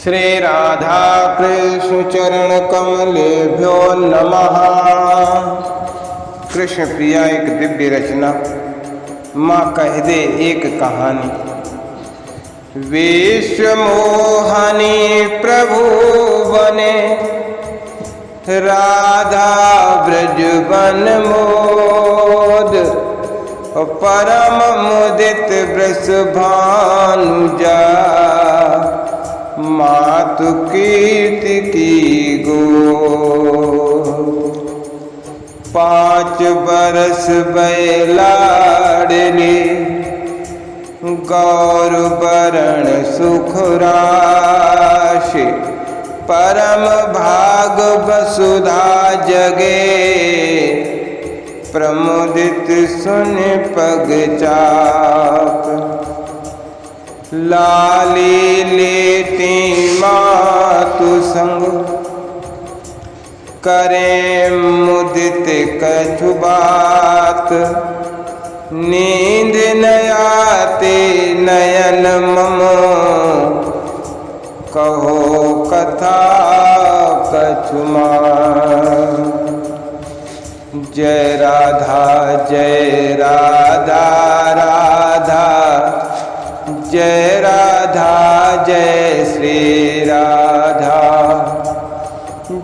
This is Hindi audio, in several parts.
श्री राधा कृष्ण चरण कमलेभ्यो नमः। कृष्ण प्रिया एक दिव्य रचना। माँ कह दे एक कहानी। विश्व मोहनी प्रभु बने, राधा ब्रज बन मोद, परम मुदित वृष भानुजा, मातु कीर्ति की गो। 5 बरस भये लाडली, गौर बरण सुख राशि, परम भाग वसुधा जगे, प्रमुदित सुन पग चाप। लाली लेती मातु संग, करे मुदित कछु बात, नींद न आते नयन मम, कहो कथा कछु मान। जय राधा राधा, जय राधा जय श्री राधा।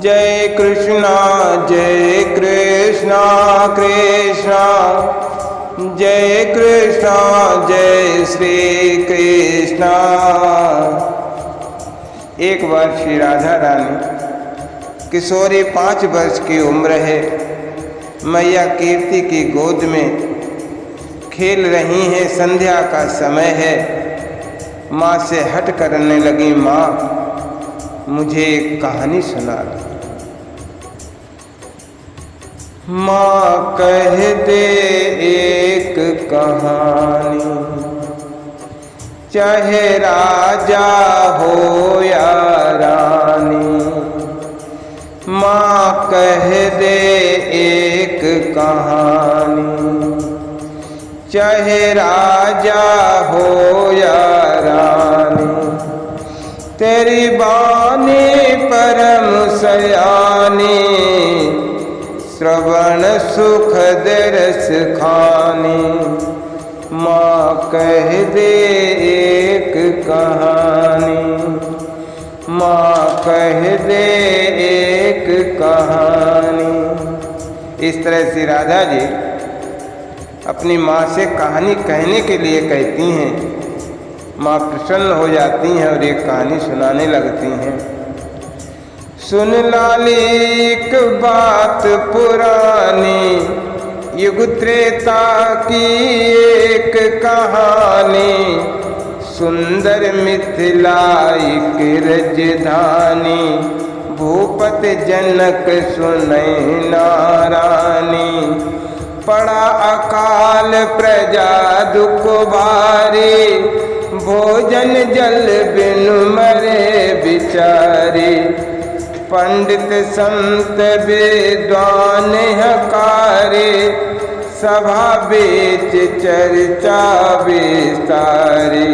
जय कृष्णा कृष्णा, जय कृष्णा जय श्री कृष्णा। एक बार श्री राधा रानी किशोरी 5 वर्ष की उम्र है। मैया कीर्ति की गोद में खेल रही हैं। संध्या का समय है। माँ से हट करने लगी, माँ मुझे एक कहानी सुना दो। माँ कह दे एक कहानी, चाहे राजा हो या रानी। माँ कह दे एक कहानी, चाहे राजा हो या रानी। तेरी बानी परम सयानी, श्रवण सुख रस खानी। माँ कह दे एक कहानी, माँ कह दे एक कहानी। इस तरह से राधा जी अपनी माँ से कहानी कहने के लिए कहती हैं। माँ प्रसन्न हो जाती हैं और एक कहानी सुनाने लगती हैं। सुन लाली एक बात पुरानी, युग त्रेता की एक कहानी। सुंदर मिथिला एक राजधानी, भूपति जनक सुनैं नारानी। पड़ा अकाल प्रजा दुख भारी, भोजन जल बिनु मरे बिचारी। पंडित संत विद्वान हकारे, सभा बीच चर्चा विस्तारी।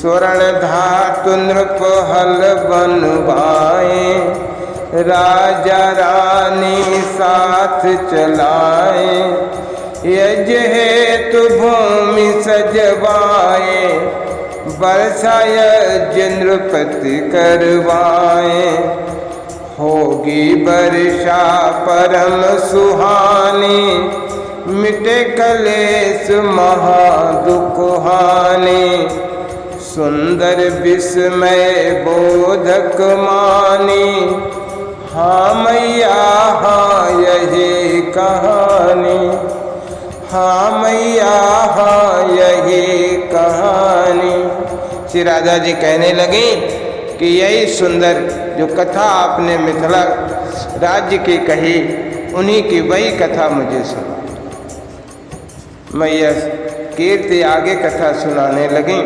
स्वर्ण धातु नृप हल बनवाए, राजा रानी साथ चलाए। यज हेतु भूमि सजवाए, वर्षा यज्ञ नृपति करवाए। होगी वर्षा परम सुहानी, मिटे कलेश महा दुख हानि। सुंदर विस्मय बोधक मानी, हाँ मैया हाँ यही कहानी। हाँ मैया हाँ यही कहानी। श्री राधा जी कहने लगी कि यही सुंदर जो कथा आपने मिथिला राज्य की कही, उन्हीं की वही कथा मुझे सुना। मैया कीर्ति आगे कथा सुनाने लगी।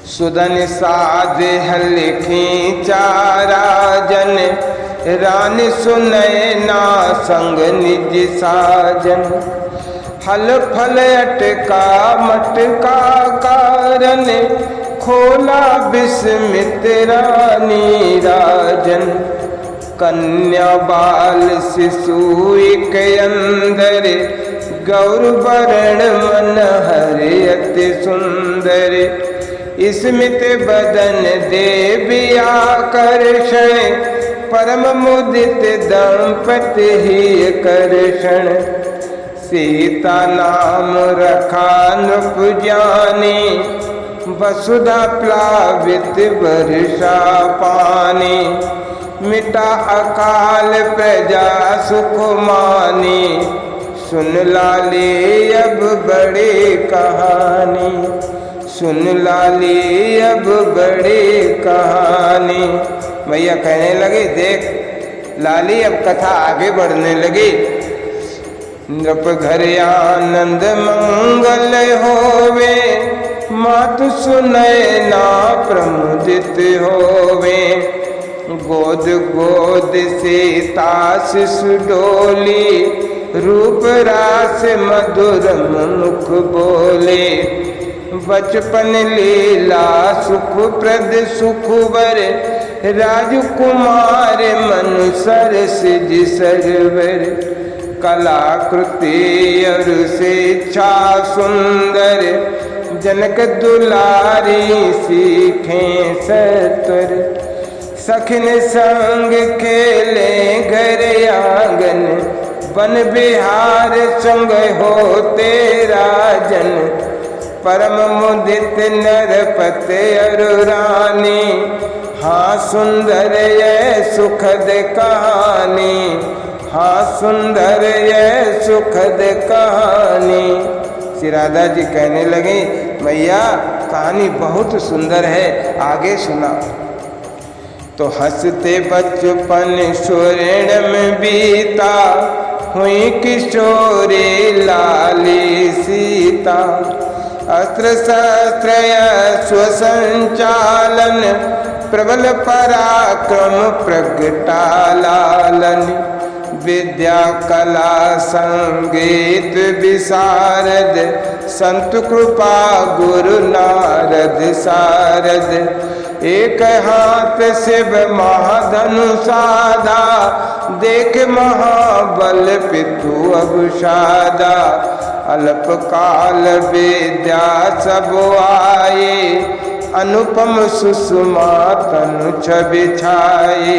सुदन साध लिखी चारा जन, रानी सुनय ना संग निज साजन। हल फल अटका मटका कारण, खोला विस्मित रानी राजन, कन्या बाल शिशु एक अंदर, गौरवर्ण मन हरि अति सुंदर। स्मित बदन देवी आकर्षण, परम मुदित दंपति ही कर्षण। सीता नाम रखा नृप जाने, वसुधा प्लावित वर्षा पानी। मिटा अकाल प्रजा सुख मानी, सुन लाली अब बड़ी कहानी, सुन लाली अब बड़ी कहानी। मैया कहने लगी, देख लाली अब कथा आगे बढ़ने लगी। नृप घर आनंद मंगल होवे, मातु सुनय ना प्रमुदित होवे। गोद गोद सीता शिशु डोली, रूप रास मधुरम मुख बोले। बचपन लीला सुख प्रद सुखवर, राजकुमार मनु सरस जी सरवर। कलाकृति और शिक्षा सुंदर, जनक दुलारी सीखें सत्वर। सखिन संग खेले घर आंगन, वन बिहार संग होते राजन। परम मुदित नरपत अरु रानी, हाँ सुंदर ये सुखद कहानी, हाँ सुंदर ये सुखद कहानी। श्री राधा जी कहने लगे, मैया कहानी बहुत सुंदर है, आगे सुना। तो हंसते बचपन स्वर्ण में बीता, हुई किशोरी लाली सीता। अस्त्र शस्त्र स्वसंचालन, प्रबल पराक्रम प्रगटालालन। विद्या कला संगीत विशारद, संत कृपा गुरु नारद सारद। एक हाथ शिव महाधनु साधा, देख महाबल पितु अवसादा। अल्प काल विद्या सब आए, अनुपम सुषमा तनु छवि छाए।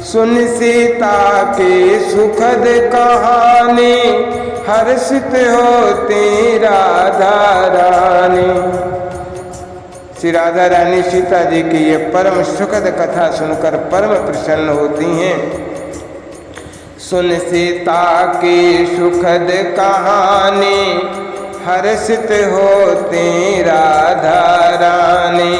सुन सीता की सुखद कहानी, हर्षित होती राधा रानी। श्री राधा रानी सीता जी की ये परम सुखद कथा सुनकर परम प्रसन्न होती हैं। सुन सीता की सुखद कहानी, हर्षित होती राधा रानी।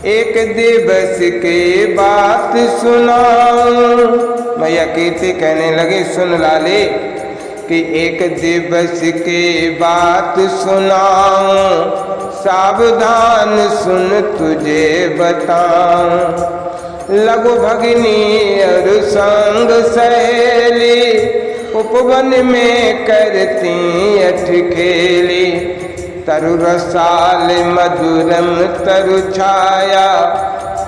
एक दिवस की बात सुनाऊं, मैया कीर्ति कहने लगी, सुन लाले कि एक दिवस की बात सुनाऊं। सावधान सुन तुझे बताऊं। लघु भगिनी और संग सहेली, उपवन में करती अठ खेली। तरु रसाल मधुरम तरु छाया,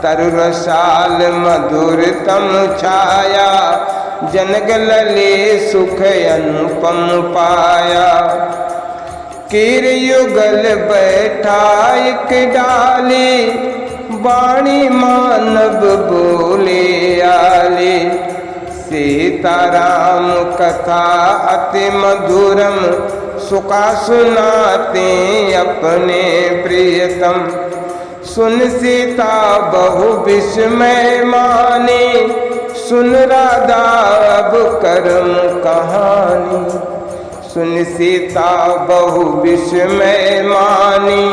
तरु रसाल मधुरतम छाया। जनक लले सुख अनुपम पाया। कीर युगल बैठा एक डाली, वाणी मानव बोले आले। सीताराम कथा अति मधुरम, सुखा सुनाते अपने प्रियतम। सुन सीता बहु विस्मय माने, सुन राधा अब कर्म कहानी। सुन सीता बहु विस्मय मानी,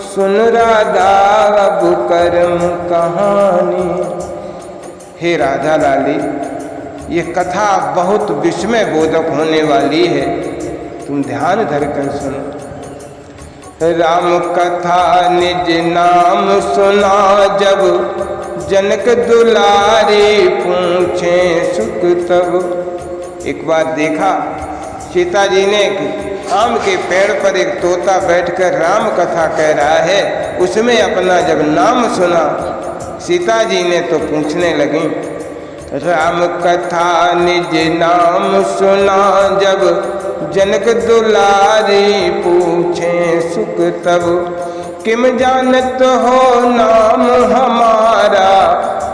सुन राधा अब कर्म कहानी। हे राधा लाली, ये कथा बहुत विस्मय बोधक होने वाली है, तुम ध्यान धरकर सुनो। राम कथा निज नाम सुना जब, जनक दुलारी पूछे सुख तब। एक बार देखा सीता जी ने आम के पेड़ पर एक तोता बैठकर राम कथा कह रहा है। उसमें अपना जब नाम सुना सीता जी ने तो पूछने लगी, राम कथा निज नाम सुना जब, जनक दुलारी पूछे सुख तब। किम जानत हो नाम हमारा,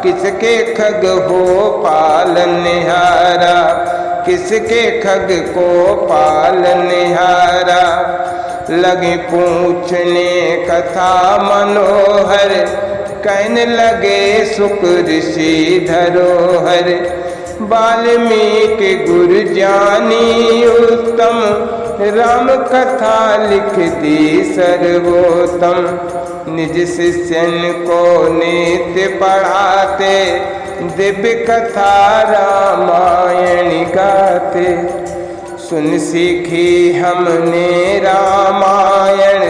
किसके खग हो पालनहारा, किसके खग को पालनहारा। लगे पूछने कथा मनोहर, कहने लगे सुख ऋषि धरोहर। वाल्मीकि गुरु ज्ञानी उत्तम, राम कथा लिख दी सर्वोत्तम। निज शिष्यन को नित्य पढ़ाते, दिव्य कथा रामायण गाते। सुन सीखी हमने रामायण,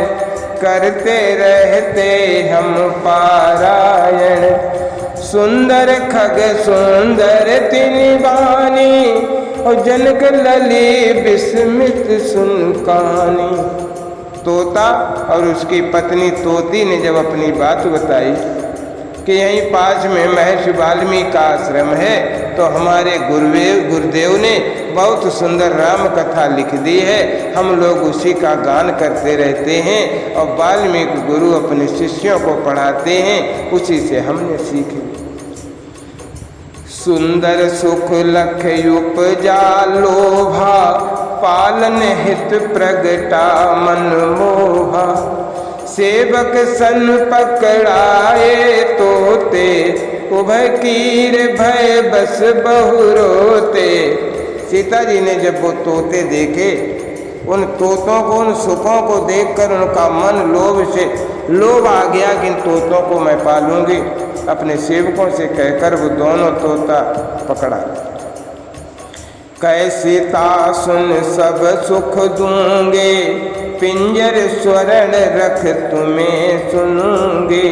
करते रहते हम पारायण। सुंदर खग सुंदर तिनि बानी, और जनक लली विस्मित सुन कहानी। तोता और उसकी पत्नी तोती ने जब अपनी बात बताई कि यहीं पास में महर्षि वाल्मीकि का आश्रम है, तो हमारे गुरुदेव ने बहुत सुंदर राम कथा लिख दी है, हम लोग उसी का गान करते रहते हैं और वाल्मीकि गुरु अपने शिष्यों को पढ़ाते हैं, उसी से हमने सीखी। सुंदर सुख लख उपजा लोभा, पालन हित प्रगटा मन मोहा। सेवक सन पकड़ाए तोते, उभय कीर भय बस बहुरोते। सीता जी ने जब वो तोते देखे, उन तोतों को, उन सुखों को देखकर उनका मन लोभ आ गया कि इन तोतों को मैं पालूंगी। अपने सेवकों से कहकर वो दोनों तोता पकड़ा। कह सीता सुन सब सुख दूंगे, पिंजर स्वर्ण रख तुम्हें सुनूंगी।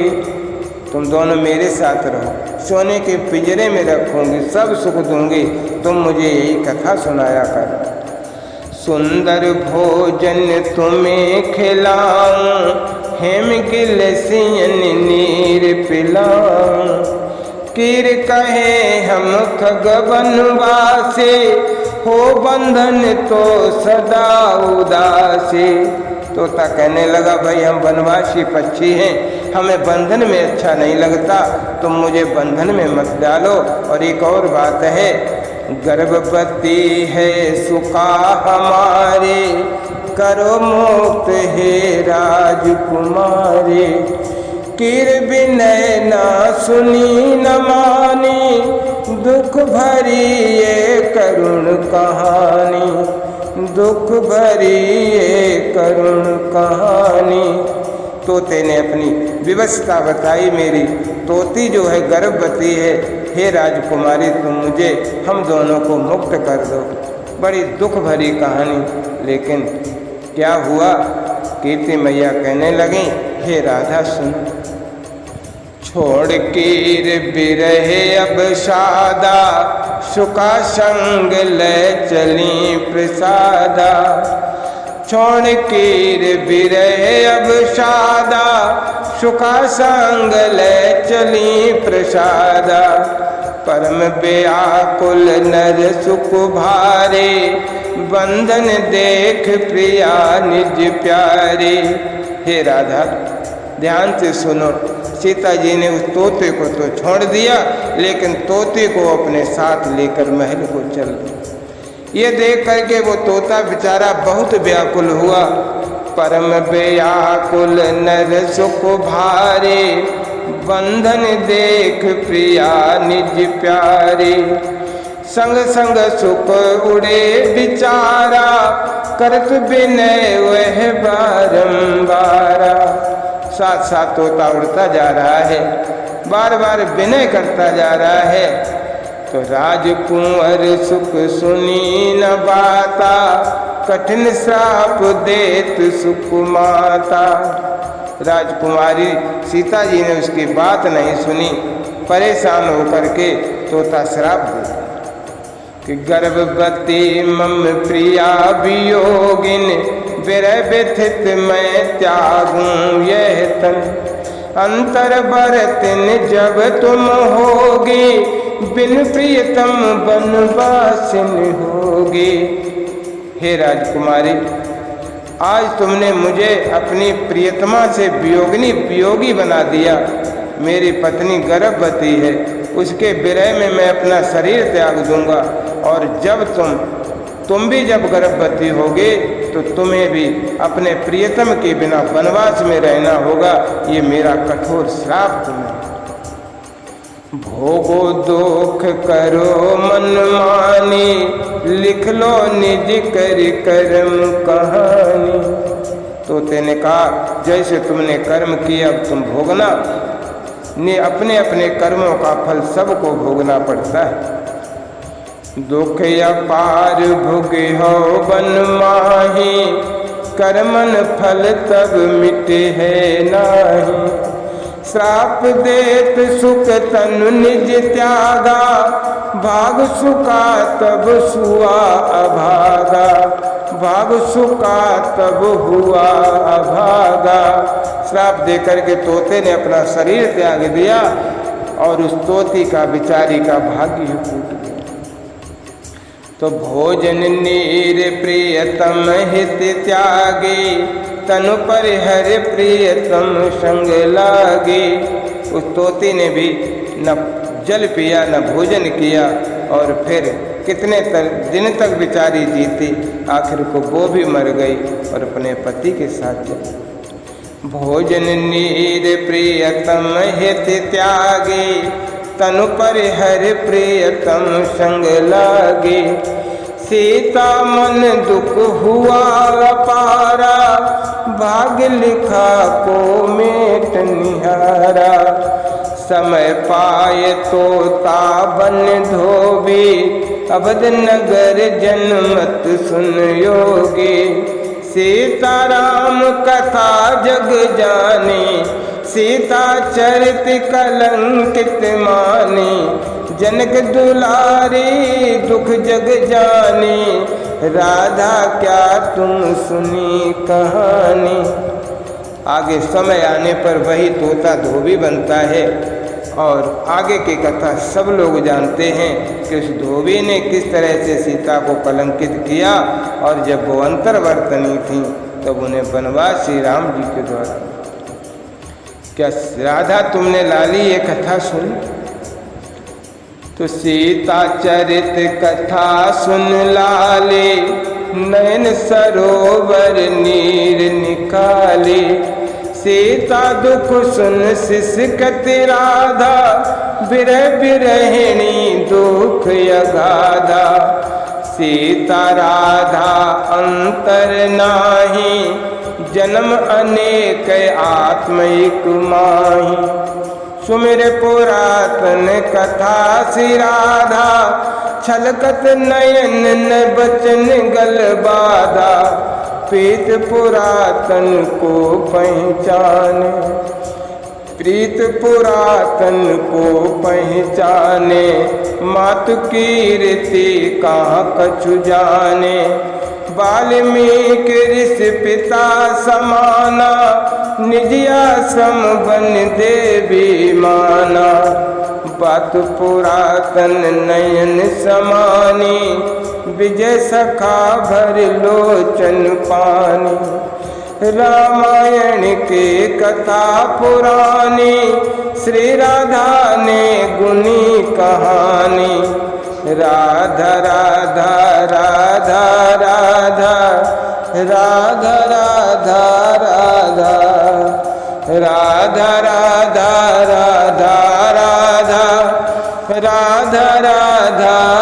तुम दोनों मेरे साथ रहो, सोने के पिंजरे में रखूंगी, सब सुख दूंगी, तुम मुझे यही कथा सुनाया कर। सुंदर भोजन तुम्हें खिलाऊं, हेम गिलसियन नीर पिलाऊं। कीर कहे हम खग बनवासे, हो बंधन तो सदा उदासी। तोता कहने लगा, भाई हम वनवासी पक्षी हैं, हमें बंधन में अच्छा नहीं लगता, तुम मुझे बंधन में मत डालो। और एक और बात है, गर्भवती है सुखा हमारे, करो मुक्त हे राजकुमारी। कीर विनय ना सुनी न मानी, दुख भरी ये करुण कहानी, दुख भरी ये करुण कहानी। तोते ने अपनी विवशता बताई, मेरी तोती जो है गर्भवती है, हे राजकुमारी तुम मुझे, हम दोनों को मुक्त कर दो। बड़ी दुख भरी कहानी। लेकिन क्या हुआ, कीर्ति मैया कहने लगी, हे राधा सुन। छोड़ कीर बिरहे अब सादा, सुका संग ले चली प्रसादा। छोड़ कीर बिरहे अब सादा, सुका संग ले चली प्रसादा। परम व्याकुल नर सुख भारे, बंधन देख प्रिया निज प्यारे। हे राधा ध्यान से सुनो, सीता जी ने उस तोते को तो छोड़ दिया, लेकिन तोते को अपने साथ लेकर महल को चल दिया। ये देख करके वो तोता बेचारा बहुत व्याकुल हुआ। परम व्याकुल नर सुख भारे, बंधन देख प्रिया निज प्यारे। संग संग सुख उड़े बिचारा, करत विनय वह बारंबारा। साथ साथ तोता उड़ता जा रहा है, बार बार विनय करता जा रहा है। तो राजकुंवर सुख सुनी न बाता, कठिन श्राप देत सुख माता। राजकुमारी सीता जी ने उसकी बात नहीं सुनी, परेशान होकर के तोता श्राप दे कि गर्भवती मम प्रिया वियोगिन, विरह व्यथित मैं त्यागूं यह तन। अंतर बरतिन जब तुम होगी, बिन प्रियतम बनवासिन होगी। हे राजकुमारी, आज तुमने मुझे अपनी प्रियतमा से वियोगी बना दिया। मेरी पत्नी गर्भवती है, उसके विरह में मैं अपना शरीर त्याग दूंगा, और जब तुम भी जब गर्भवती होगे तो तुम्हें भी अपने प्रियतम के बिना वनवास में रहना होगा। ये मेरा कठोर श्राप तुम्हें। भोगो दुख करो मनमानी, लिख लो निज कर कर्म कहानी। तोते ने कहा, जैसे तुमने कर्म किया अब तुम भोगना। ने अपने अपने कर्मों का फल सबको भोगना पड़ता है। दुख अपार भुगे हो बन माही, कर्मन फल तब मिटे है नाही। श्राप देत सुख तनु निज त्यागा, भाग सुखा तब सुआ अभागा। भाग सुखा तब हुआ अभागा। श्राप देकर के तोते ने अपना शरीर त्याग दिया, और उस तोती का बेचारी का भाग्य फूट गया। तो भोजन नीर प्रियतम हित त्यागे, तनु पर हर प्रियतम संग लागे। उस तोती ने भी न जल पिया न भोजन किया, और फिर कितने दिन तक बेचारी जीती। आखिर को वो भी मर गई और अपने पति के साथ चली। भोजन नीर प्रियतम हित त्यागे, तनु पर हर प्रियतम संग लागे। सीता मन दुख हुआ अपारा, भाग लिखा को मेट निहारा। समय पाए तोता बन धोबी, अवध नगर जनमत सुन योगी। सीताराम कथा जग जानी, सीता चरित कलंकित मानी। जनक दुलारी दुख जग जानी, राधा क्या तुम सुनी कहानी। आगे समय आने पर वही तोता धोबी बनता है, और आगे की कथा सब लोग जानते हैं कि उस धोबी ने किस तरह से सीता को कलंकित किया, और जब वो अंतर्वर्तनी थी तब उन्हें वनवास श्री राम जी के द्वारा। क्या राधा तुमने लाली ये कथा सुनी? तो सीता चरित कथा सुन लाले, नयन सरोवर नीर निकाले। सीता दुख सुन सिसकत राधा, बिरह बिरहिणी दुख अगाधा। सीता राधा अंतर नाही, जन्म अनेक आत्मिक माही। सुमिर पुरातन कथा सी राधा, छलकत नयन न बचन गल बाधा। प्रीत पुरातन को पहचाने, प्रीत पुरातन को पहचाने। मातु कीर्ति कहाँ कछु जाने, वाल्मीकि ऋषि पिता समाना। निज आश्रम बन देवी माना, बात पुरातन नयन समानी। विजय सखा भर लोचन पानी। रामायण के कथा पुरानी, श्री राधा ने गुनी कहानी। राधा राधा राधा राधा, राधा राधा राधा, राधा राधा राधा राधा, राधा राधा